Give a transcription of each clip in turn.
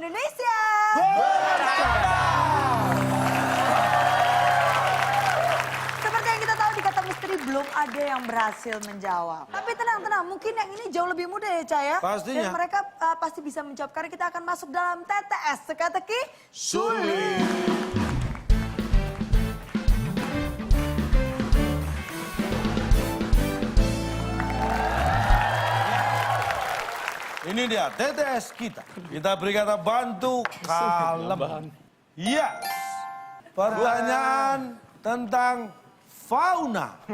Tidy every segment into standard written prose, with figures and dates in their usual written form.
Indonesia. Seperti yang kita tahu di kata misteri belum ada yang berhasil menjawab. Tapi tenang, mungkin yang ini jauh lebih mudah ya Caya. Pastinya. Dan mereka pasti bisa menjawab karena kita akan masuk dalam TTS teka-teki sulit. Ini dia TTS kita. Kita beri kata bantu kalem. Yes. Pertanyaan tentang fauna. 8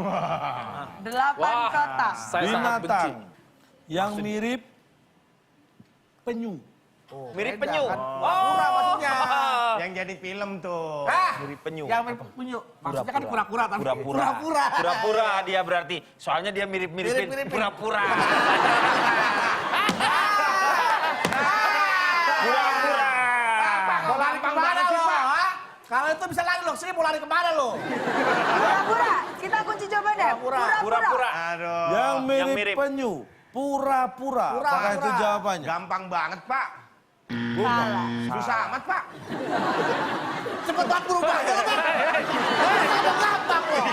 kata. Binatang yang mirip penyu. Mirip penyu. Pura maksudnya. Yang jadi film tuh. Mirip penyu. Yang mirip penyu. Maksudnya kan pura-pura tapi. Pura-pura. Pura-pura dia berarti. Soalnya dia mirip-miripin pura-pura. Pura-pura. Mau lari kemana lo? Kalau itu bisa lari lo. Sini mau lari kemana lo? Pura-pura. Kita kunci jawabannya. Pura-pura. Aduh. Yang mirip mirip. penyu. Pura-pura. Apakah itu jawabannya? Gampang banget Pak. Salah. Susah amat Pak. Cepet banget berubahnya lo Pak. Gampang lo.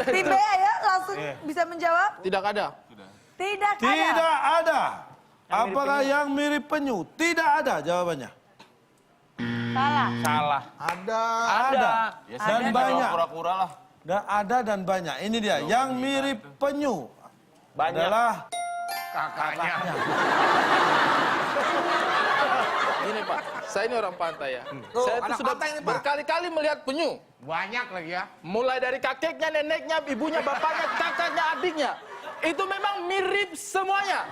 Tim B ya langsung bisa menjawab. Tidak ada. Tidak ada. Tidak ada. Apakah yang mirip penyu? Tidak ada jawabannya. Salah. Salah. Ada. Ada. Dan banyak. Pura-pura lah. Dan ada dan banyak. Ini dia. Yang mirip penyu Banyak. adalah Kakaknya. Ini Pak, saya ini orang pantai ya. Tuh, Saya itu anak sudah pantai ini, Pak. berkali-kali melihat penyu. Banyak lagi ya. Mulai dari kakeknya, neneknya, ibunya, bapaknya, kakaknya, adiknya. Itu memang mirip semuanya.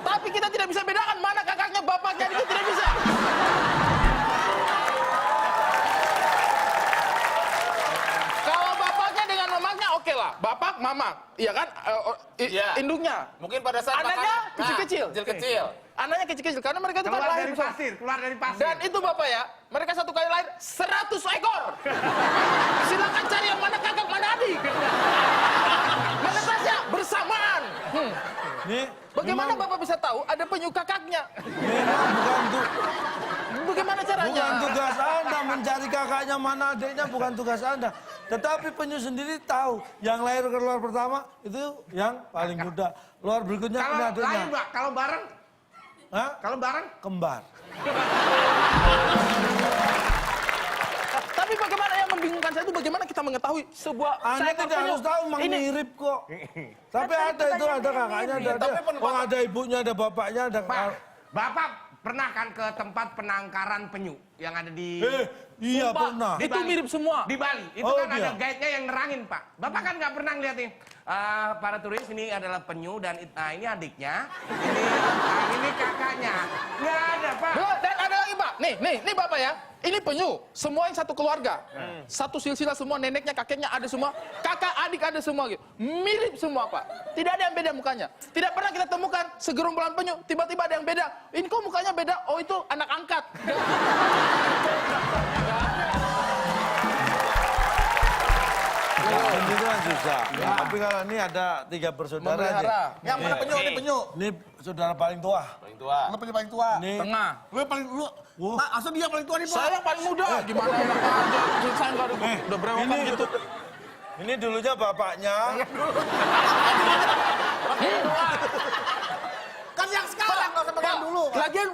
Tapi kita tidak bisa bedakan mana kakaknya, bapaknya, itu tidak bisa. Kalau bapaknya dengan mamanya oke lah. Bapak, mama. Iya kan? Induknya. Mungkin pada saat Anaknya makan- kecil-kecil. Kecil-kecil. Anaknya kecil-kecil karena mereka itu kan Keluar lahir dari besar. pasir. Keluar dari pasir. Dan itu Bapak ya, mereka satu kali lahir 100 ekor. Silakan cari yang mana kakak, mana adik. Menetasnya bersamaan. ini Bagaimana memang, Bapak bisa tahu ada penyu kakaknya? memang Bagaimana caranya? bukan tugas Anda mencari kakaknya mana adiknya, bukan tugas Anda. Tetapi penyu sendiri tahu yang lahir keluar pertama itu yang paling muda. Luar berikutnya ini Kalau adiknya. lain Pak, kalau bareng, Hah? kalau bareng. Kembar. Tapi bagaimana yang membingungkan saya itu bagaimana kita mengetahui sebuah Anda seekor tidak penyu? harus tahu, memang Ini mirip kok. Tapi ada itu, ada kakaknya, ada dia. Oh, ada ibunya, ada bapaknya, ada... Pak, Bapak pernah kan ke tempat penangkaran penyu yang ada di Iya Sumpah, pernah. itu mirip semua. di Bali? Itu Oh, kan ada iya. guide-nya yang nerangin Pak. Bapak kan nggak pernah ngeliat nih. Para turis ini adalah penyu dan ini adiknya, ini kakaknya. Nggak ada Pak. Dan ada lagi Pak, nih Bapak ya. Ini penyu, semua yang satu keluarga. Satu silsilah semua, neneknya, kakeknya ada semua. Kakak, adik ada semua gitu. Mirip semua Pak. Tidak ada yang beda mukanya. Tidak pernah kita temukan segerombolan penyu, tiba-tiba ada yang beda. Ini kok mukanya beda? Oh itu anak angkat. Penyu itu kan susah. Tapi kalau ini ada 3 bersaudara aja. Memelihara. Yang mana penyu? Ini penyu. Ini saudara paling tua. Paling tua. Lu penyu paling tua. Ini Tengah. Lu paling lu. Pak, asal dia paling tua nih Pak. Saya yang paling muda. Gimana enak aja. Saya nggak ada, udah berewokan ini gitu. Ini dulunya bapaknya. Kan yang sekarang nggak usah pegang dulu. Lagian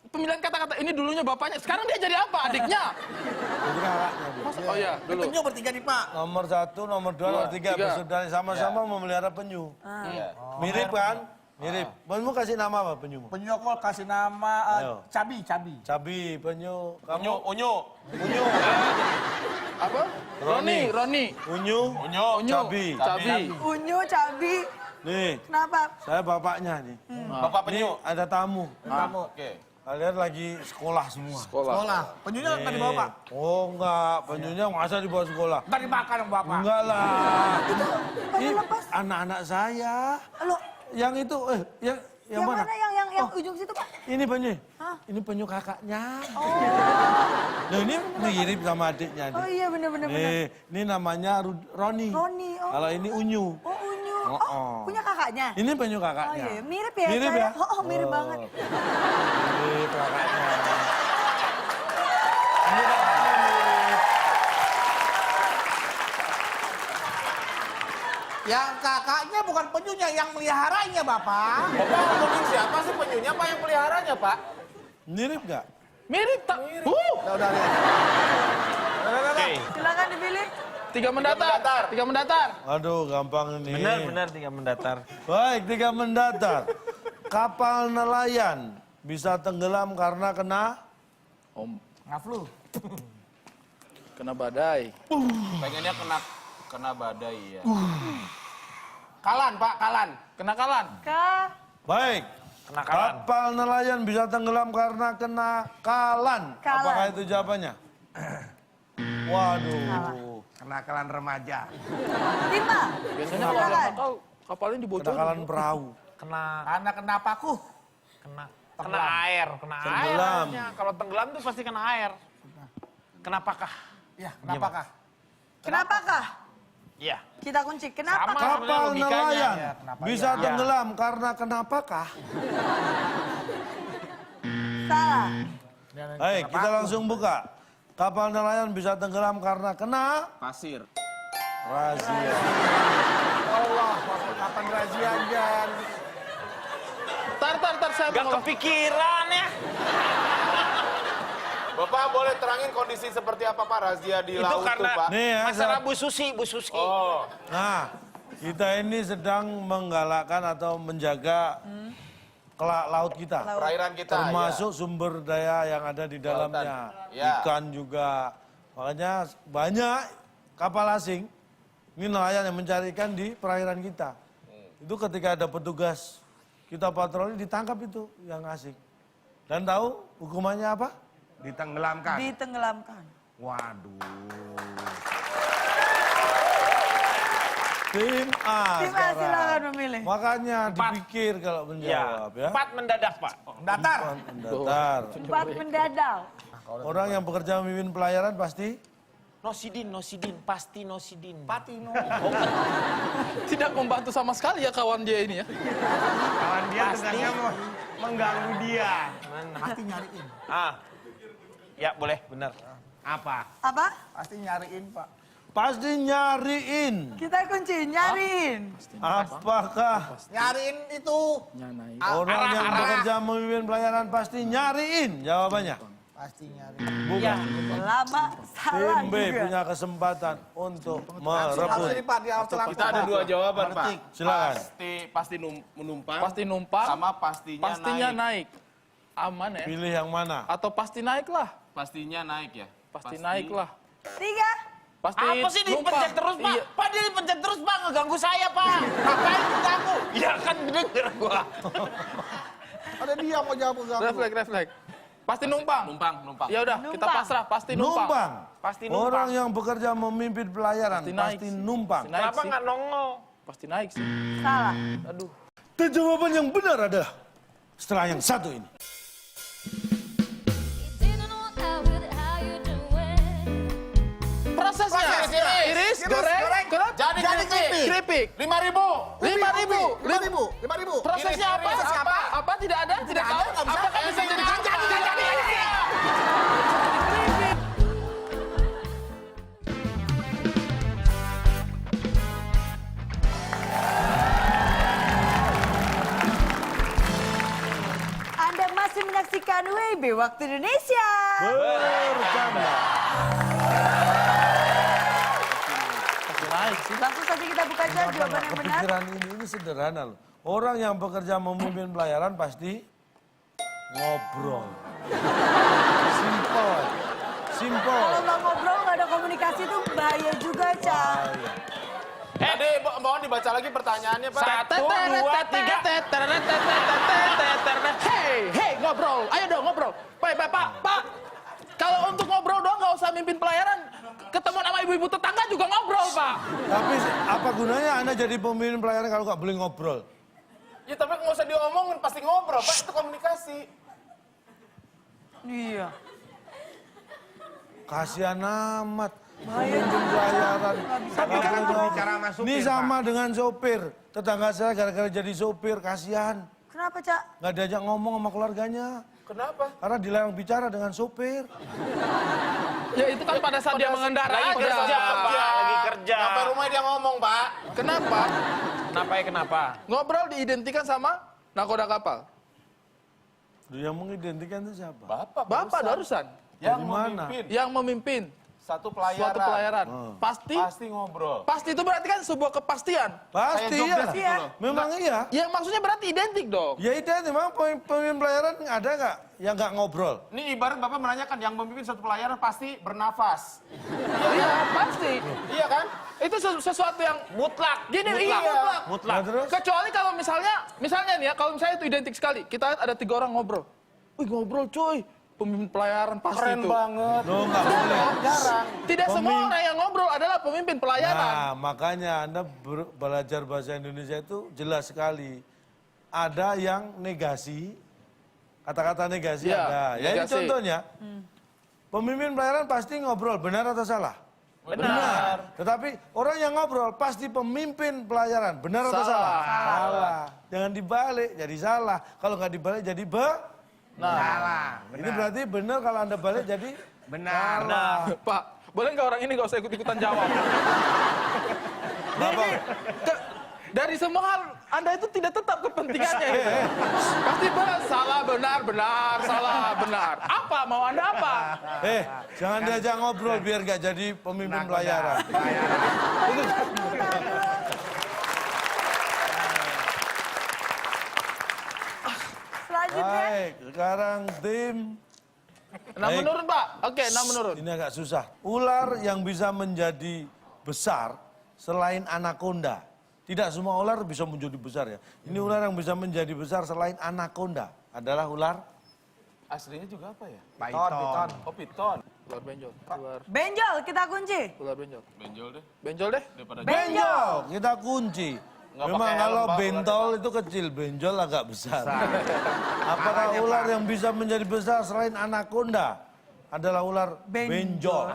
pemilihan kata-kata ini dulunya bapaknya. Sekarang dia jadi apa? Adiknya. Jadi kakaknya. dia. Oh iya, dulu. Penyu bertiga nih Pak. Nomor 1, nomor 2, nomor 3 tiga. bersaudara sama-sama memelihara penyu. Iya. Mirip kan? Mirip. Penyu kasih nama apa penyu? Penyu aku kasih nama Ayo. Cabi. Cabi, penyu. Unyu, Kamu? unyu. Unyu. Apa? Roni. Unyu. Unyu. Cabi. Cabi. Unyu, cabi. Nih, Kenapa? saya bapaknya nih. Bapak Ini penyu. ada tamu. Kamu. Oke. Kalian lagi sekolah semua. Sekolah. Penyunya nggak dibawa Pak. Oh enggak, penyunya masa dibawa sekolah? Nggak dimakan sama Bapak. Enggak lah. Penyu Ini lepas. anak-anak saya. Lo, Yang itu, yang mana? Yang ujung situ Pak? Ini penyu. Hah? Ini penyu kakaknya. Oh. Nah ini mirip sama adiknya. Oh nih. iya bener. Nih, ini namanya Roni. Roni, oh. Kalau ini Unyu. Oh unyu. punya kakaknya? Ini penyu Oh kakaknya. iya, mirip ya? Mirip saya? ya? Oh, mirip banget. Mirip kakaknya. Yang kakaknya bukan penyunya, yang meliharanya, Bapak. Bapak ngomongin siapa sih penyunya, Pak, yang peliharanya, Pak? Mirip nggak? Mirip tak? Udah, lihat. Oke. Silakan dipilih. Tiga mendatar. Tiga mendatar. Aduh, gampang ini. Benar 3 mendatar. Baik, 3 mendatar. Kapal nelayan bisa tenggelam karena kena Ngaflu. Kena badai. Pengennya kena badai ya. Kalan, Pak, kalan. Kena kalan. Baik. Kenakalan. Kapal nelayan bisa tenggelam karena kena kalan. Kalan. Apakah itu jawabannya? Waduh. Kenakalan remaja. 5. Biasanya kalau ada Silakan. kapal, kapalnya dibocorin. Kenakalan perahu. Karena kenapa aku? Kena air, kena air. Tenggelam. harusnya. Kalau tenggelam tuh pasti kena air. Kenapakah? Ya, kenapakah? Kenapakah? Iya. Kita kunci. Kenapa? Sama. Kapal Sebenarnya logikanya. nelayan Ya, kenapa bisa ya? tenggelam karena kenapakah? Salah. Baik, kita langsung buka. Kapal nelayan bisa tenggelam karena kena Pasir. razia. Allah, kapan razianya? Tar, saya Gak mau... kepikiran ya. Bapak boleh terangin kondisi seperti apa, Pak, razia di Itu laut tuh, karena Pak? Nih ya, masalah Bu Susi. Oh, Nah, kita ini sedang menggalakkan atau menjaga laut kita. perairan kita. Termasuk sumber daya yang ada di dalamnya. Ya. Ikan juga. Makanya banyak kapal asing, ini nelayan yang mencari ikan di perairan kita. Itu ketika ada petugas kita patroli ditangkap itu yang asing. Dan tahu hukumannya apa? Ditenggelamkan. Ditenggelamkan. Waduh. Tim A Tim A sekarang. silakan memilih. Makanya 4. dipikir kalau menjawab ya. 4 mendadak, Pak. Datar. Mendatar. 4 mendadak. Orang yang bekerja memimpin pelayaran pasti Nosidin, pasti Nosidin. Patino. Tidak membantu sama sekali ya kawan dia ini ya. Kawan dia tugasnya mau mengganggu dia. Pasti nyariin. Ya boleh, benar. Apa? Apa? Pasti nyariin, Pak. pasti nyariin. Kita kunci. Nyariin. Apakah Nyariin itu. Nyanai. orang yang bekerja memimpin pelayaran pasti nyariin? Jawabannya. Pasti nyariin. Bukan. Lama. Salah Tim B juga. punya kesempatan untuk Langsung merebut. ini, Pak, di langsung. Kita ada 2 jawaban, Pak. Silakan. Pasti menumpang. Pasti numpang. Sama pastinya, naik. Aman ya. Pilih yang mana? Atau pasti naik lah. Pastinya naik ya. Pasti naik lah. 3. Pasti Apa sih numpang. dipencet terus, Pak? Iya. Pak, dia dipencet terus, Pak. Ngeganggu saya, Pak. Ngapain ngeganggu? Ya kan denger gua. Ada dia mau jawab ke Refleks. Pasti numpang. Numpang. Ya udah, kita Numpang. pasrah. Pasti numpang. Numpang. Pasti numpang. Orang yang bekerja memimpin pelayaran Pasti naik pasti sih. numpang. Pasti naik Kenapa sih. nggak nongol? Pasti naik sih. Salah. Aduh. Dan jawaban yang benar adalah setelah yang satu ini. Prosesnya. Iris, goreng, Jadi keripik. 5.000. 5.000. 5.000. Prosesnya apa? Iris, apa? Apa tidak ada? Tidak tahu. nggak bisa. Apakah bisa jadi keripik? Anda masih menyaksikan WIB Waktu Indonesia. Bercanda. Pasti naik sih. Langsung saja kita buka aja jawaban yang benar. Kepikiran ini sederhana loh. Orang yang bekerja memimpin pelayaran pasti ngobrol. Simple. Simple. Kalau nggak ngobrol, nggak ada komunikasi itu bahaya juga, Cak. Tadi mohon dibaca lagi pertanyaannya, Pak. 1, 2, 3. Hei, ngobrol. Ayo dong ngobrol. Pak. Kalau untuk ngobrol doang nggak usah mimpin pelayaran. Ketemu sama ibu-ibu tetangga juga ngobrol, Pak. Tapi apa gunanya Anda jadi pemimpin pelayaran kalau nggak boleh ngobrol? Ya tapi nggak usah diomongin, pasti ngobrol, Pak. Itu komunikasi. Iya. Kasihan amat. Minjem pelayaran. Tapi kan Nggak boleh. bicara sama supir, Ini sama dengan sopir. Tetangga saya gara-gara jadi sopir, kasihan. Kenapa, Cak? Nggak diajak ngomong sama keluarganya. Kenapa? Karena dilarang bicara dengan sopir. Ya itu kan pada saat dia mengendarai Lagi kerja, Pak. Lagi kerja. Sampai rumah dia ngomong, Pak. Kenapa? Kenapa ya kenapa? Ngobrol diidentikan sama nakoda kapal. Yang mengidentikan itu siapa? Bapak barusan Yang Dari mana? memimpin yang memimpin satu pelayaran. suatu pelayaran. Pasti Pasti ngobrol. pasti itu berarti kan sebuah kepastian. Pasti Kayak ya. job desk Iya. loh. Memang iya. Ya maksudnya berarti identik dong. Ya itu memang pemimpin pelayaran ada nggak yang nggak ngobrol? Ini ibarat Bapak menanyakan yang memimpin satu pelayaran pasti bernafas. Iya pasti. Iya kan? Itu sesuatu yang Mutlak. gini Mutlak. iya mutlak. Mutlak. Nah, terus? Kecuali kalau misalnya nih ya, kalau misalnya itu identik sekali. Kita lihat ada 3 orang ngobrol. Wih ngobrol coy. Pemimpin pelayaran pasti Keren itu. banget. Lo nggak boleh. Jarang. Tidak semua orang yang ngobrol adalah pemimpin pelayaran. Nah, makanya Anda belajar bahasa Indonesia itu jelas sekali. Ada yang negasi, kata-kata negasi Iya, ada. Ya ini negasi. contohnya, pemimpin pelayaran pasti ngobrol, benar atau salah? Benar. Tetapi orang yang ngobrol pasti pemimpin pelayaran, benar atau salah? Salah. Jangan dibalik, jadi salah. Kalau nggak dibalik jadi Salah. Ini berarti benar kalau Anda balik jadi Benar. Pak, boleh nggak orang ini nggak usah ikut-ikutan jawab? Bapak. Dari semua hal, Anda itu tidak tetap kepentingannya. Pasti salah, benar, benar, salah, benar. Apa? Mau Anda apa? Jangan diajak ngobrol biar nggak jadi pemimpin Nakoda. pelayaran. Selanjutnya. Baik, sekarang tim 6 Baik. menurun, Pak. Oke, 6 menurun. ini agak susah. Ular yang bisa menjadi besar selain anaconda. Tidak semua ular bisa menjadi besar ya. Ini ular yang bisa menjadi besar selain anaconda adalah ular Aslinya juga apa ya? Python. Oh, piton. Ular benjol. Ular, Benjol, kita kunci. ular benjol. Benjol deh. Benjol deh. Daripada benjol. Kita kunci. Nggak Memang pakai kalau helm, Pak, bentol itu kecil, benjol agak besar. Apakah Makanya, ular Pak. yang bisa menjadi besar selain anaconda adalah ular benjol?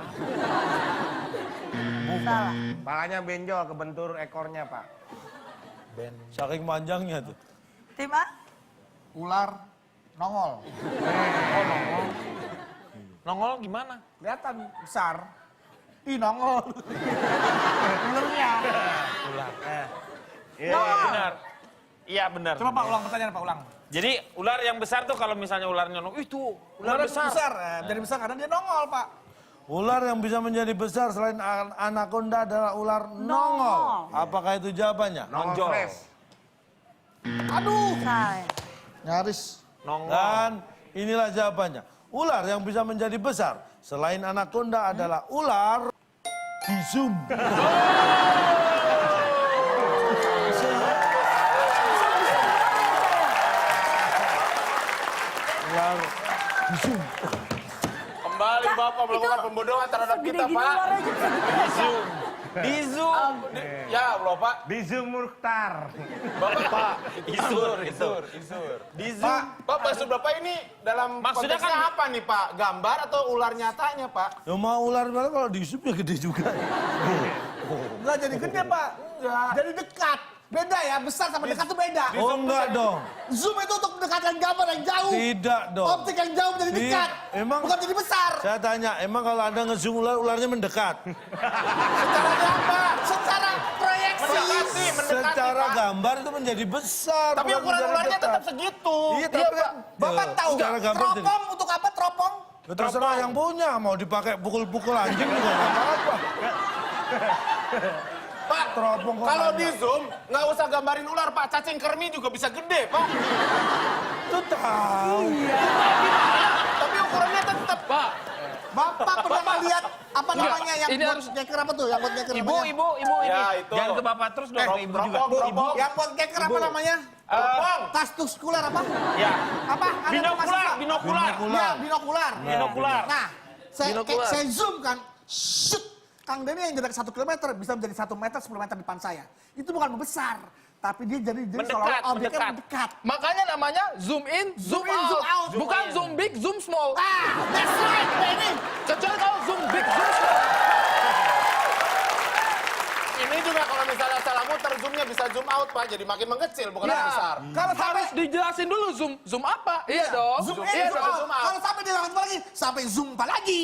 Salah. Palanya benjol, kebentur ekornya, Pak. Saking panjangnya tuh. Tim A. Ular nongol. Nongol gimana? Kelihatan besar. Ih nongol. Ularnya. Iya benar. Iya benar. Coba Pak ulang pertanyaan Pak ulang. Jadi ular yang besar tuh kalau misalnya ularnya nongol, itu ular besar. Jadi besar karena dia nongol Pak. Ular yang bisa menjadi besar selain anaconda adalah ular nongol. Apakah itu jawabannya? Nongol fresh. Aduh. Salah. Nyaris. Nongol. Dan inilah jawabannya. Ular yang bisa menjadi besar selain anaconda adalah ular bisum. Ular bisum. kembali Bapak melakukan pembodohan terhadap kita, Gini-gini Pak. ularnya juga segede. Di zoom. Ya Allah, Pak. Di Zoom Mukhtar. Bapak, Isur. Di Zoom. Pak, maksud Bapak ini dalam Maksudnya konteksnya kan- apa nih, Pak? Gambar atau ular nyatanya, Pak? Ya mau ular kalau disum ya gede juga. Enggak jadi gede Pak. Enggak. Jadi dekat. Beda ya, besar sama dekat tuh beda. Oh enggak dong. Zoom itu untuk mendekatkan gambar yang jauh. Tidak dong. Optik yang jauh menjadi dekat. Emang- Bukan jadi besar. Saya tanya, emang kalau Anda ngezoom ular, ularnya mendekat? Secara apa? Secara proyeksi. Mendekati, Secara Pak. gambar itu menjadi besar. Tapi bukan ukuran menjadi ularnya dekat. tetap segitu. Iya, tapi kan Bapak ya, tahu secara gambar jadi. teropong untuk apa teropong? Ya, terserah yang punya, mau dipakai pukul-pukul anjing juga nggak apa-apa. Pak, Teropong kok kalau banyak. di Zoom nggak usah gambarin ular, Pak. Cacing kermi juga bisa gede, Pak. Itu tahu. Tapi ukurannya tetap, Pak, Bapak pernah lihat apa namanya yang ini buat harus- nyeker apa tuh? Yang buat nyeker Ibu namanya? ini. Ya, itu. Jangan ke bapak terus dong, ke ibu juga. Teropong. Yang buat nyeker apa namanya? Teropong. Tas tuskular apa? Ya. Apa? Ada tuh Binokular, mahasiswa. binokular. Ya, binokular. Binokular. Nah, Binokular. saya zoom kan, shoot. Kang Denny yang jarak 1 kilometer bisa menjadi 1 meter, 10 meter depan saya. Itu bukan membesar, tapi dia jadi Mendekat, seolah-olah objeknya mendekat. mendekat. makanya namanya zoom in, zoom, in, zoom out. Bukan zoom big, zoom small. Ah, that's right, Denny. Kecuali kalau zoom big, zoom small. zoomnya bisa zoom out Pak, jadi makin mengecil bukan Ya. besar. Kalau Harus dijelasin dulu zoom apa? Iya dong. zoom in, Iya zoom dong. out. zoom out. Kalau sampai dia lagi, sampai zoom apa lagi?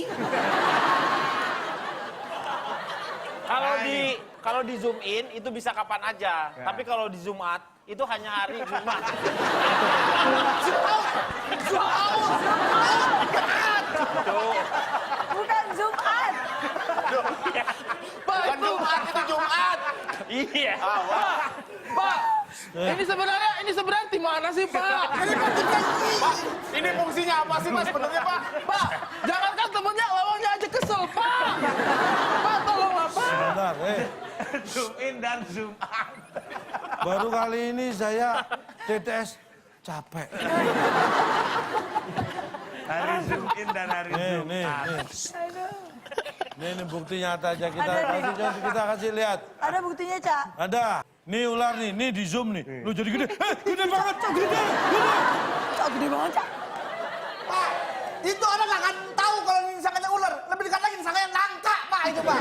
Kalau di zoom in itu bisa kapan aja. Tapi kalau di zoom out itu hanya hari Jumat. Bukan Jumat. Pak, Bukan itu. Jumat, itu Jumat. Iya. Pak, ini sebenarnya di mana sih Pak? Pak, ini fungsinya apa sih Mas sebenarnya Pak? Pak, jangankan temennya, lawannya aja kesel Pak. Pak, tolonglah Pak. Bentar, Zoom in dan zoom out. baru kali ini saya TTS capek. Hari zoom in dan hari zoom Nih, out. Ini bukti nyata aja kita Ada, nih. kita kasih lihat. Ada buktinya, Cak. Ada. Nih ular nih, nih di zoom nih. Lu jadi gede. Gede banget, gede. Cak, gede banget, Cak. Pak, itu orang nggak akan tahu kalau ini sangkanya ular. Lebih dekat lagi sangkanya nangka, Pak, itu Pak.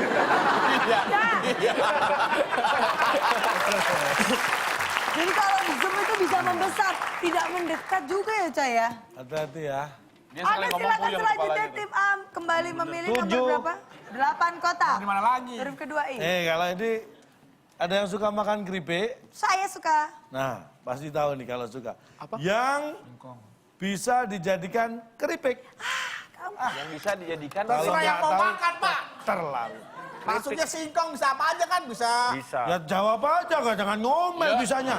Jadi kalau zoom itu bisa membesar, tidak mendekat juga ya, Cak ya? Hati-hati ya. Dia Ada sekali ngomong silakan puyeng selanjutnya kepalanya tuh. tim A kembali memilih nomor 7. berapa? 8 kota. Di mana lagi? Huruf kedua I. Kalau ini ada yang suka makan keripik. Saya suka. Nah, pasti tahu nih kalau suka. Yang bisa dijadikan keripik. Yang bisa dijadikan Kalau Terserah yang nggak mau tahu, makan, Pak. terlalu. Maksudnya singkong bisa apa aja kan? Bisa. bisa. Ya jawab aja, jangan ngomel bisanya.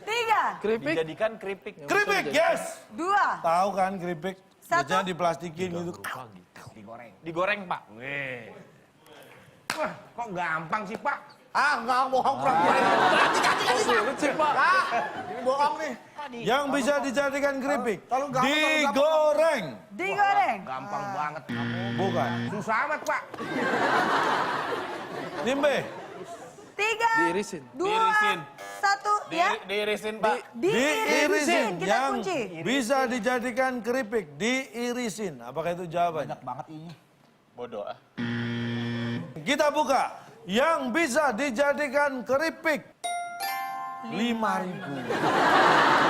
3, Keripik. Dijadikan keripik. Keripik, yes. 2, Tahu kan keripik? Satu. Biasanya diplastikin gitu. Digoreng, Pak. Wah, kok gampang sih Pak? Ah, nggak bohong, pura-pura. Sulit sih Pak. Pak, ini bohong nih. Yang bisa dijadikan keripik. Kalau gampang, Digoreng. digoreng. Gampang banget. Bukan. Susah amat Pak. Nimbe. 3, Diirisin. 2, Diirisin. 1, ya. Diirisin Pak. Diirisin. Kita Yang kunci. bisa dijadikan keripik. Diirisin. Apakah itu jawabannya? Banget ini. Bodoh ah. Kita buka. Yang bisa dijadikan keripik. 5.000.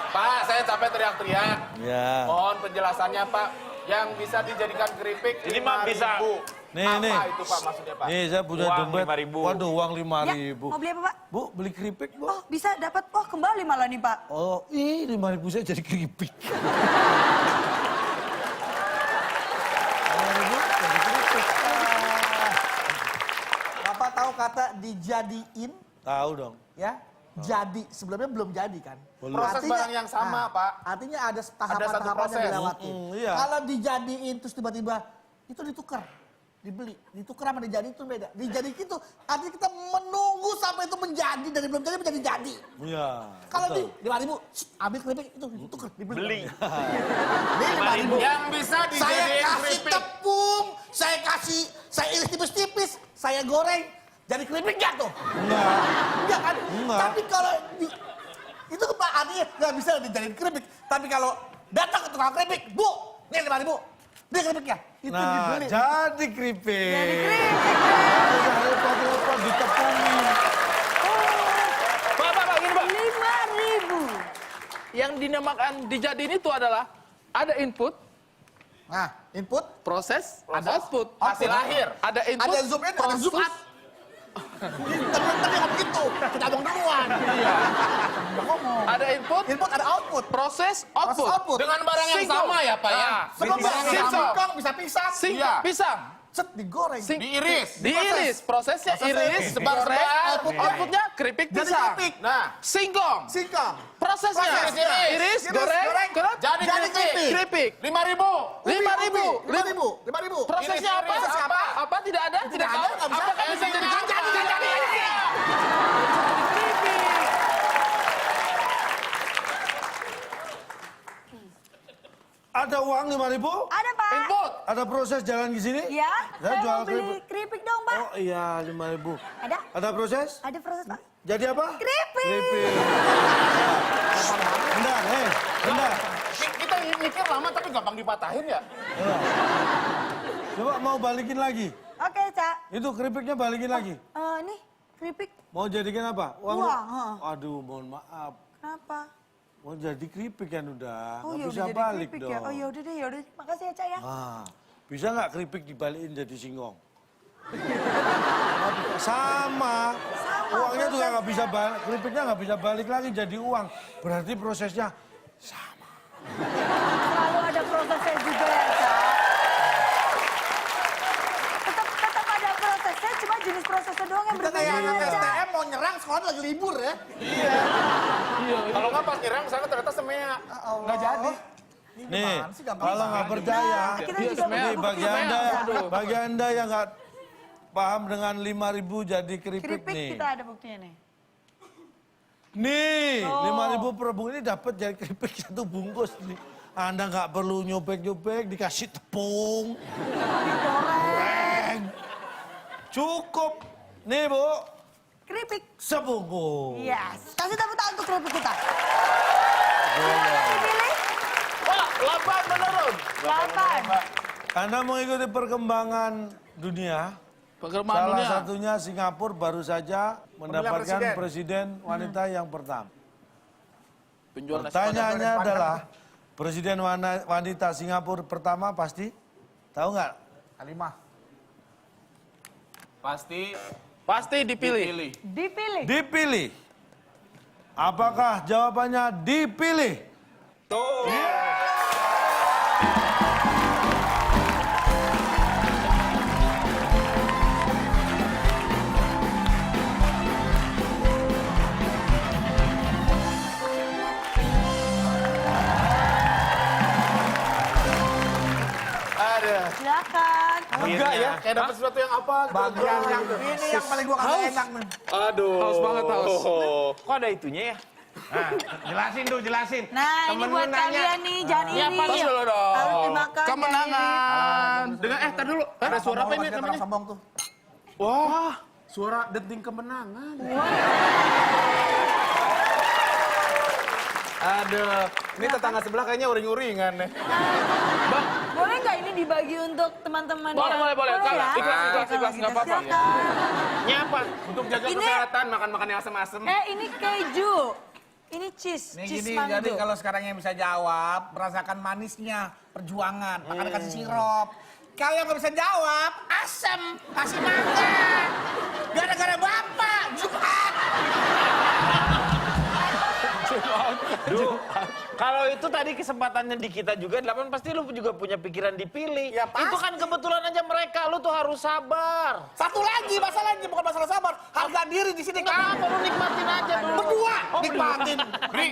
Pak, saya capek teriak-teriak. Ya. Mohon penjelasannya Pak. Yang bisa dijadikan keripik Ini mah bisa. 5.000. Nih, Apa nih. itu Pak maksudnya Pak? Nih saya punya Uang dompet. 5.000. Waduh, uang Ya, 5.000. mau beli apa, Pak? Bu, beli keripik, Bu. Oh, bisa dapat. Oh, kembali malah nih, Pak. Oh, ih 5.000 saya jadi keripik. 5.000 jadi keripik. Bapak tahu kata dijadiin? Tahu dong. Ya, jadi. Sebelumnya belum jadi kan? Belum. Proses barang yang sama, Pak. Artinya ada satu tahapan-tahapan yang proses. dilewati. Iya. Kalau dijadiin terus tiba-tiba itu ditukar, dibeli, ditukar sama dijadiin itu beda. Dijadiin itu artinya kita menunggu sampai itu menjadi dari belum jadi menjadi jadi. Iya. Kalau di betul. 5.000, ambil keripik itu ditukar, dibeli. Beli. Ini 5.000. Yang bisa Saya dijadiin kasih keripik. tepung, saya iris tipis-tipis, saya goreng, jadi keripik nggak tuh? Enggak. Enggak kan? Enggak. Tapi kalau itu Pak artinya nggak bisa dijadiin keripik. Tapi kalau datang ke tukang keripik, Bu, ini 5.000, ini keripiknya. Itu Nah, dibeli. jadi keripik. Jadi keripik. Repot-repot ditepungin. Pak, gini Pak. 5.000. Yang dinamakan dijadiin itu adalah ada input, Nah, input, proses, ada output. Hasil akhir. Ada input, ada zoom in, ada zoom proses, out. Tadi ngomong gitu, kita ngomong duluan. ada input, Input ada output. proses, Proses output. output. Dengan barang yang Singkong. sama ya Pak ya. Sebelum Barang yang sama. singkong bisa pisang. Singkong, Iya. pisang. Set digoreng. Diiris. Diiris, prosesnya iris, Sebar-sebar. digoreng, outputnya keripik Jadi pisang. keripik. Nah, Singkong, Singkong. prosesnya Proses, iris, iris, goreng, goreng, jadi keripik. keripik. 5.000. 5.000. 5.000. Prosesnya apa? Iris, apa? Apa tidak ada? Tidak ada, tahu. nggak bisa. Apakah bisa jadi Jadi. Ada uang 5.000? Ada, Pak. Input. Ada proses jalan ke sini? Ya, Saya saya jual mau beli keripik. keripik dong, Pak. Oh iya 5.000. Ada? Ada proses? Ada proses, Pak. Jadi apa? Keripik. Keripik. Bentar, bentar. Kita mikir lama tapi gampang dipatahin ya. Coba mau balikin lagi. Oke, Cak. Itu keripiknya balikin lagi. Nih, keripik. Mau jadikan apa? Uang, heeh. Aduh, mohon maaf. Kenapa? Mau jadi keripik kan udah. Oh, Nggak ya bisa udah jadi balik keripik dong. ya. Oh, ya udah deh, ya udah. Makasih ya, Cak ya. Ah, bisa nggak keripik dibalikin jadi singkong? Sama. Uangnya juga nggak bisa balik, keripiknya nggak bisa balik lagi jadi uang. Berarti prosesnya sama. Selalu ada prosesnya juga ya, Cak. Tetap ada prosesnya, cuma jenis prosesnya doang yang Kita kayak berbeda anak ya, Cak. STM mau nyerang sekolah lagi libur ya. Kalau nggak pas nyerang sana ternyata semea. Nggak jadi. Nih, gimana sih, gampang kalau nggak percaya, Nah, kita juga nih butuh bagi bukti anda, ya. bagi anda yang nggak paham dengan 5.000 jadi keripik Keripik nih. kita ada buktinya nih. Nih, Oh. 5.000 per bungkus ini dapat jadi keripik satu bungkus nih. Anda nggak perlu nyobek-nyobek, dikasih tepung, goreng. Cukup. Nih Bu, Keripik. sebungkus. Yes. Kasih tepuk tangan untuk keripik kita. Siapa yang dipilih? Wah, 8 menurun. 8. Anda mengikuti perkembangan dunia. Perkembangan Salah dunia. satunya Singapura baru saja mendapatkan presiden. presiden wanita yang pertama. Penjual nasi Pertanyaannya adalah, presiden wanita Singapura pertama pasti tahu nggak? Halimah. Pasti dipilih. Dipilih. Dipilih. Apakah jawabannya dipilih? Ada. Silakan. Enggak ya, kayak dapat sesuatu yang apa gitu. Bagian yang ini yang paling gua kagak enak nih. Aduh. Haus banget, haus. Kok ada itunya ya? Nah, jelasin tuh, jelasin. Nah, ini Temen buat lu nanya. kalian nih, jangan Ya, iri. pas dulu dong. Harus dimakan. Kemenangan. Dengan tar dulu. Ada suara apa ini Orang namanya? sombong tuh. Wah, suara denting kemenangan. Aduh, ini tetangga sebelah kayaknya uring-uringan nih. Boleh nggak ini dibagi untuk teman-teman Boleh, yang... boleh, boleh. ya? Ikhlas, ikhlas, Kalau ikhlas, gitu, nggak apa-apa. silakan. Nyapa. Untuk jaga Ini- kesehatan, makan-makan yang asem-asem. Ini keju. Ini cheese. Nih Cheese gini, mando. jadi kalau sekarang yang bisa jawab, merasakan manisnya perjuangan, makanya kasih sirup. Kalau yang nggak bisa jawab, asem, kasih makan. Gara-gara bapak, Jumat. Duh, kalau itu tadi kesempatannya di kita juga 8 pasti lu juga punya pikiran dipilih. Ya, pasti. Itu kan kebetulan aja mereka, lu tuh harus sabar. Satu lagi masalahnya, bukan masalah sabar. Harga diri di sini Kenapa lu nikmatin aja dulu? berdua Oh, nikmatin. Ri,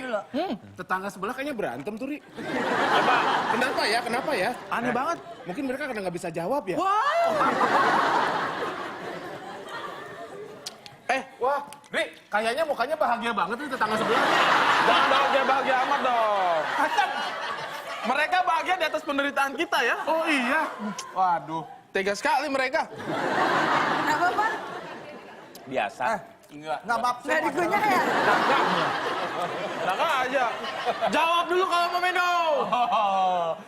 tetangga sebelah kayaknya berantem tuh, Ri. Kenapa ya? Kenapa ya? Aneh banget. Mungkin mereka karena nggak bisa jawab ya. Wah, Ri, kayaknya mukanya bahagia banget nih tetangga sebelah. Jangan bahagia-bahagia amat dong. Mereka bahagia di atas penderitaan kita ya. Oh iya. Waduh. Tega sekali mereka. Kenapa, Pak? Biasa. Enggak. Nggak bab, Nggak dikunyah ya? Enak aja. Jawab dulu kalau mau minum.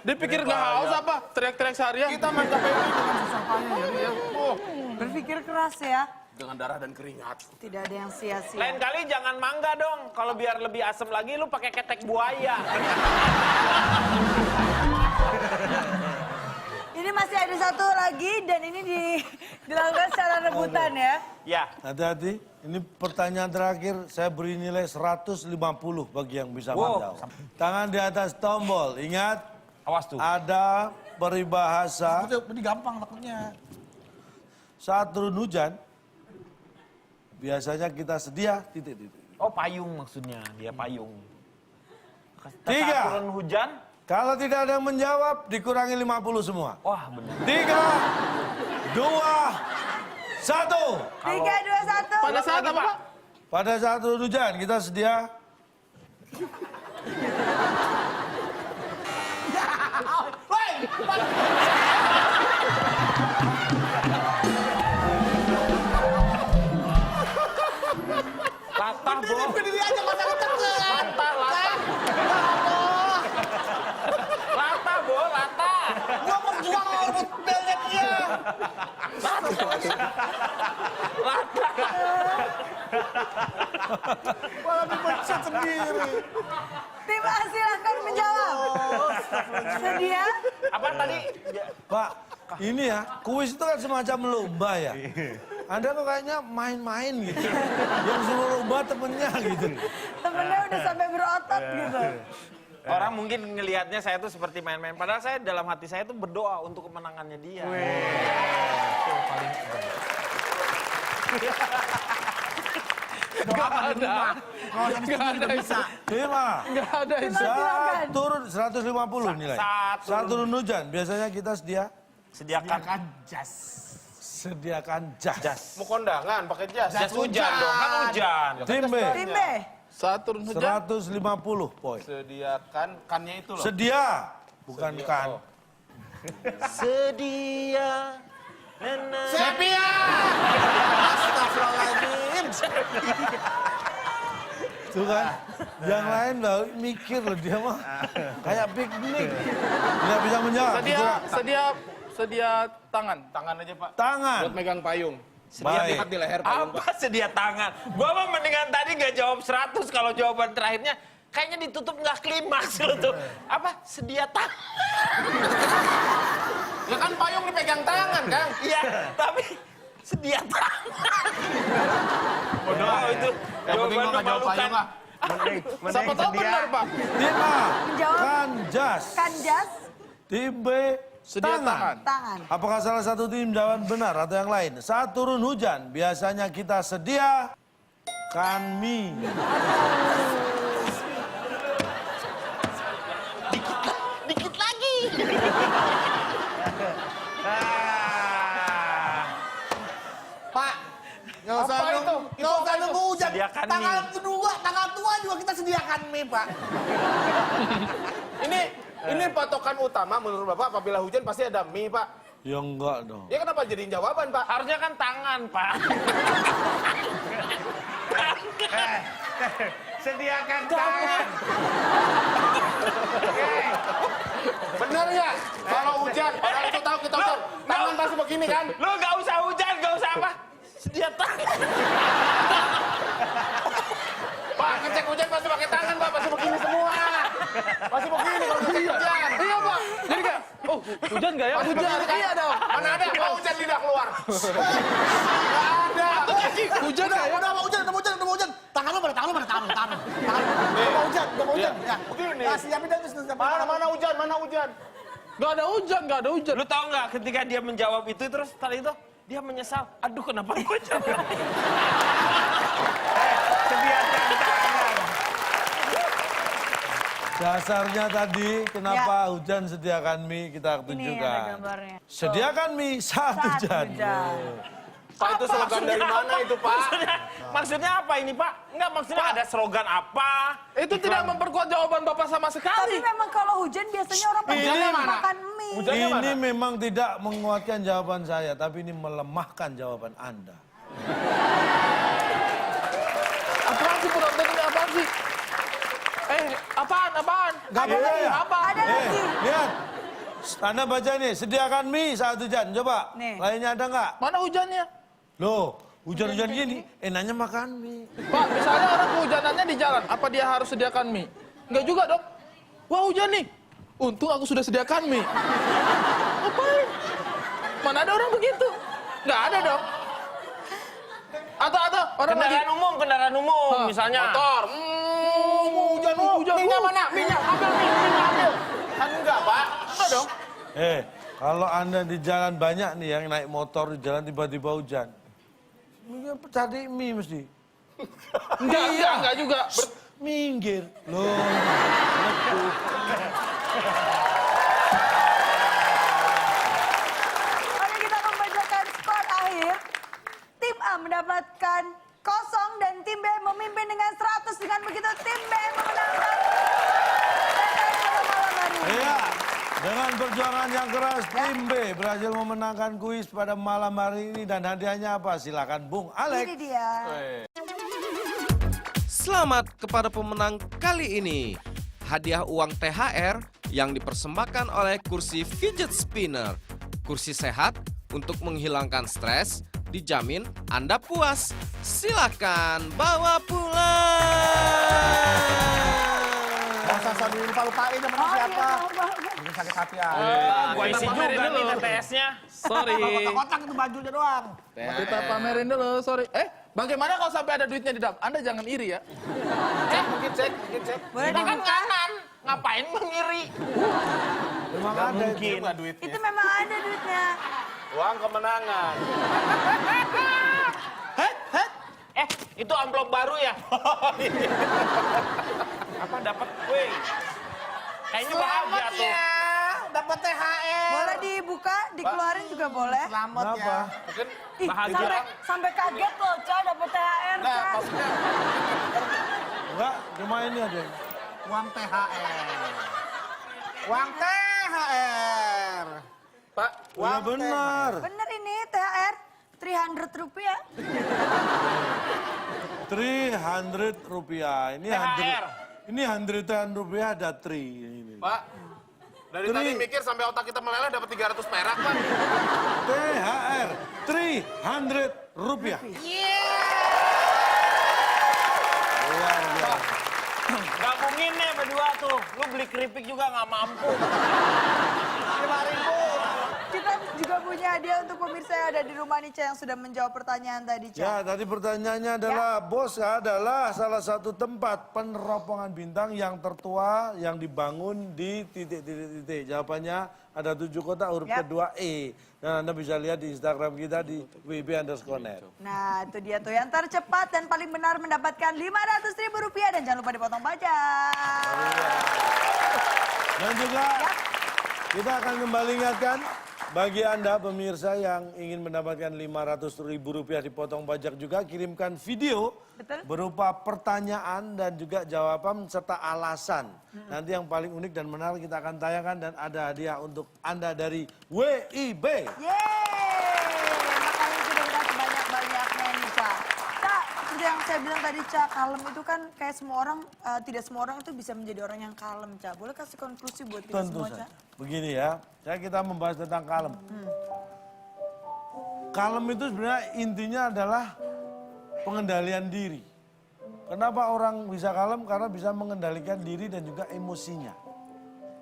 Dipikir nggak haus apa? Teriak-teriak seharian. Kita mencapai ini dengan susah payah ya, Ri, ya. Berpikir keras ya. Dengan darah dan keringat. Tidak ada yang sia-sia. Lain kali jangan mangga dong. Kalau biar lebih asem lagi lu pakai ketek buaya. Ini masih ada satu lagi dan ini dilakukan secara rebutan ya. Ya. Hati-hati, ini pertanyaan terakhir, saya beri nilai 150 bagi yang bisa menjawab. Tangan di atas tombol, ingat. Awas tuh. Ada peribahasa ini gampang takutnya. saat turun hujan, biasanya kita sedia, titik-titik. Oh, payung maksudnya. Dia payung. Tiga. Saat turun hujan. Kalau tidak ada yang menjawab, dikurangi 50 semua. Wah, benar. 3, 2, 1. 3, 2, 1. Pada saat apa, Pak? Pada saat turun hujan, kita sedia. Latah, Bo. Berdiri aja masalah tekan. Latah, Bo. sendiri. Tim A silahkan menjawab. Sedia? Apa tadi? Pak, ini ya, kuis itu kan semacam lomba ya. Anda kok kayaknya main-main gitu. Yang suruh lomba temennya gitu. Temennya udah sampai berotot gitu. Orang mungkin ngelihatnya saya tuh seperti main-main. Padahal saya dalam hati saya tuh berdoa untuk kemenangannya dia. Nggak ada. Nggak ada. Bisa. Lima. Nggak ada itu. Silakan. Turun 150 nilai. Saat turun hujan, biasanya kita Sediakan Jas. sediakan jas. mau kondangan pakai jas. Jas hujan hujan. dong, kan hujan. Tim B, Tim B. Saat turun hujan. 150 poin. Sediakan kannya itu loh. Sedia, bukan kan. Sedia. Sepia. Astagfirullahaladzim. Tuh kan, yang lain loh mikir loh dia mah kayak piknik. Tidak bisa menjawab. Sedia tangan. Tangan aja Pak. Tangan. Buat megang payung. Baik. Lihat di leher payung Pak. Apa sedia tangan? Gua mah mendingan tadi nggak jawab 100 kalau jawaban terakhirnya kayaknya ditutup nggak klimaks lo tuh. Apa? Sedia tangan. Ya kan payung dipegang tangan Kang. Iya, tapi sedia tangan. Bodoh itu. Yang penting gua nggak jawab payung ah. Siapa tahu benar, Pak. Tim A, Menjawab. kan jas. Kanjas, Tim B, Sedia tangan. tangan. Apakah salah satu tim jawaban benar atau yang lain? Saat turun hujan, biasanya kita sediakan mie. Dikit lagi. Pak, nggak usah Apa itu? nggak usah nunggu hujan. Sediakan Tanggal mie. kedua, tanggal tua juga kita sediakan mie, Pak. Ini patokan utama menurut Bapak apabila hujan pasti ada mie Pak. Ya enggak dong. Ya kenapa jadiin jawaban Pak? Harusnya kan tangan, Pak. Sediakan tangan. Bener ya? Kalau hujan, orang itu tahu kita hujan. Tangan pasti begini kan? Lu nggak usah hujan, nggak usah apa. Sedia tangan. Pak, ngecek hujan pasti pakai tangan Pak, pasti begini semua. Pasti begini kalau ngecek hujan. Iya, Pak. Jadi kayak, oh, hujan nggak ya? Pasti Hujan. begini, kan? Iya dong. Mana ada? Kalau hujan tidak keluar. Nggak ada. Hujan nggak ya? Udah mau hujan. Tangan lu mana? Tangan lu. Udah mau hujan. Ya. Begini. Nah, siapin dah, siapin. Mana hujan? Nggak ada hujan. Lu tahu nggak ketika dia menjawab itu terus setelah itu dia menyesal. Aduh kenapa gue jawab? Sediakan tangan. Dasarnya tadi, kenapa hujan sediakan mie, kita Ini ada tunjukkan. gambarnya. Sediakan mie saat hujan. Pak, itu slogan dari mana itu Pak? Maksudnya apa ini, Pak? Enggak, maksudnya ada slogan apa? Itu tidak memperkuat jawaban Bapak sama Tapi sekali. memang kalau hujan biasanya orang pada Ini makan mie. Ini memang tidak menguatkan jawaban saya, tapi ini melemahkan jawaban Anda. Apaan sih penonton ini? Apaan sih? Apaan? Gak Ada boleh lagi, ya? apa? Ada lagi. Lihat. Anda baca ini, sediakan mie saat hujan. Coba, Nih. lainnya ada nggak? Mana hujannya? Loh, hujan-hujan gini, enaknya makan mie. Pak, misalnya orang kehujanannya di jalan, apa dia harus sediakan mie? Enggak juga dong. Wah, hujan nih. Untung aku sudah sediakan mie. Ngapain? Mana ada orang begitu? Nggak ada dong. Atau orang lagi Kendaraan umum misalnya. motor. Hujan. Minyak mana? Minyak, ambil ambil. Kan enggak Pak. Enggak dong. Kalau Anda di jalan banyak nih yang naik motor di jalan tiba-tiba hujan. Mungkin cari mie mesti. Enggak juga. Minggir. Loh. Mari kita membacakan skor akhir. Tim A mendapatkan 0 dan tim B memimpin dengan 100. Dengan begitu tim B memenangkan pada malam hari ini. Iya. Dengan perjuangan yang keras, tim B berhasil memenangkan kuis pada malam hari ini. Dan hadiahnya apa? Silakan Bung Alex. Ini dia. Selamat kepada pemenang kali ini. Hadiah uang THR yang dipersembahkan oleh kursi fidget spinner. Kursi sehat untuk menghilangkan stres, dijamin Anda puas. Silakan bawa pulang. Masa saya lupa-lupain temen siapa? Bikin sakit hati ya. Gua isi juga nih TTS-nya. Sorry. Kotak-kotak itu bajunya doang. Kita pamerin dulu, sorry. Bagaimana kalau sampai ada duitnya di dalam? Anda jangan iri ya. Mungkin cek. Boleh Kan dibuka? kanan. Ngapain mengiri? Memang ada Mungkin. Itu memang ada duitnya. Uang kemenangan. Itu amplop baru ya? Apa dapat? Wih. Kayaknya bahagia tuh. Ya, dapat THR. Boleh dibuka, dikeluarin juga boleh. Selamat ya. Kenapa? Mungkin Ih, bahagia. sampai kaget loh, Ca, dapet THR, Nah, Ca. maksudnya Enggak, cuma ini ada. uang THR. Uang THR. Pak, Wah benar. Bener ini THR, 300 rupiah. 300 rupiah. Ini THR. Ini 100 rupiah ada 3. Ini. Pak, dari tadi mikir sampai otak kita meleleh dapat 300 perak, Pak. THR 300 rupiah. Luar biasa. Gabungin nih berdua tuh. Lu beli keripik juga nggak mampu. Kita juga punya hadiah untuk pemirsa yang ada di rumah nih, Ca, yang sudah menjawab pertanyaan tadi, Ca. Ya, tadi pertanyaannya adalah Bos adalah salah satu tempat peneropongan bintang yang tertua yang dibangun di titik-titik. Jawabannya ada 7 kota, huruf Yap. kedua E. Dan Anda bisa lihat di Instagram kita di wb_net. Nah, itu dia tuh yang tercepat dan paling benar mendapatkan Rp500.000 dan jangan lupa dipotong pajak. Dan juga kita akan kembali ingatkan bagi Anda pemirsa yang ingin mendapatkan Rp500.000 dipotong pajak juga, kirimkan video Betul. berupa pertanyaan dan juga jawaban serta alasan. Nanti yang paling unik dan menarik kita akan tayangkan dan ada hadiah untuk Anda dari WIB. Yeay, makanya sudah kita sebanyak-banyaknya nih, Ca. Ca, seperti yang saya bilang tadi, Ca, kalem itu kan kayak semua orang, tidak semua orang itu bisa menjadi orang yang kalem, Ca. Boleh kasih konklusi buat kita Tentu semua, Ca? saja. Begini ya, kita membahas tentang kalem. Kalem itu sebenarnya intinya adalah pengendalian diri. Kenapa orang bisa kalem? Karena bisa mengendalikan diri dan juga emosinya.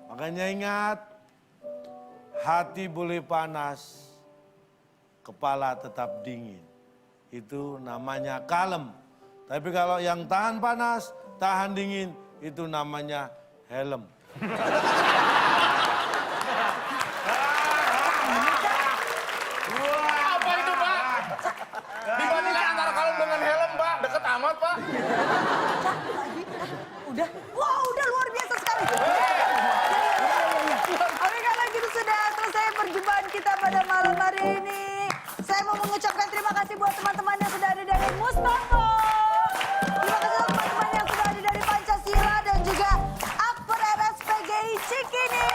Makanya ingat, hati boleh panas, kepala tetap dingin. Itu namanya kalem. Tapi kalau yang tahan panas, tahan dingin, itu namanya helm. apa itu, Pak? Dibandingkan antara kalem dengan helm, Pak. Deket amat, Pak. Ca, lagi? Udah? Wow, udah luar biasa sekali. Oke, kalau gitu sudah selesai perjumpaan kita pada malam hari ini. Saya mau mengucapkan terima kasih buat teman-teman yang sudah ada dari Mustopo. Terima kasih buat teman-teman yang sudah ada dari Pancasila dan juga Akper RSPGI Cikini.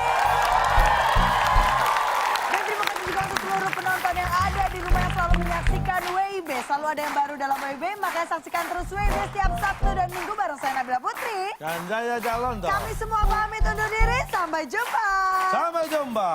Dan terima kasih juga untuk seluruh penonton yang ada di rumah yang selalu menyaksikan WIB. Selalu ada yang baru dalam WIB, makanya saksikan terus WIB setiap Sabtu dan Minggu bareng saya Nabila Putri. Dan saya calon toh. Kami semua pamit undur diri, sampai jumpa. Sampai jumpa.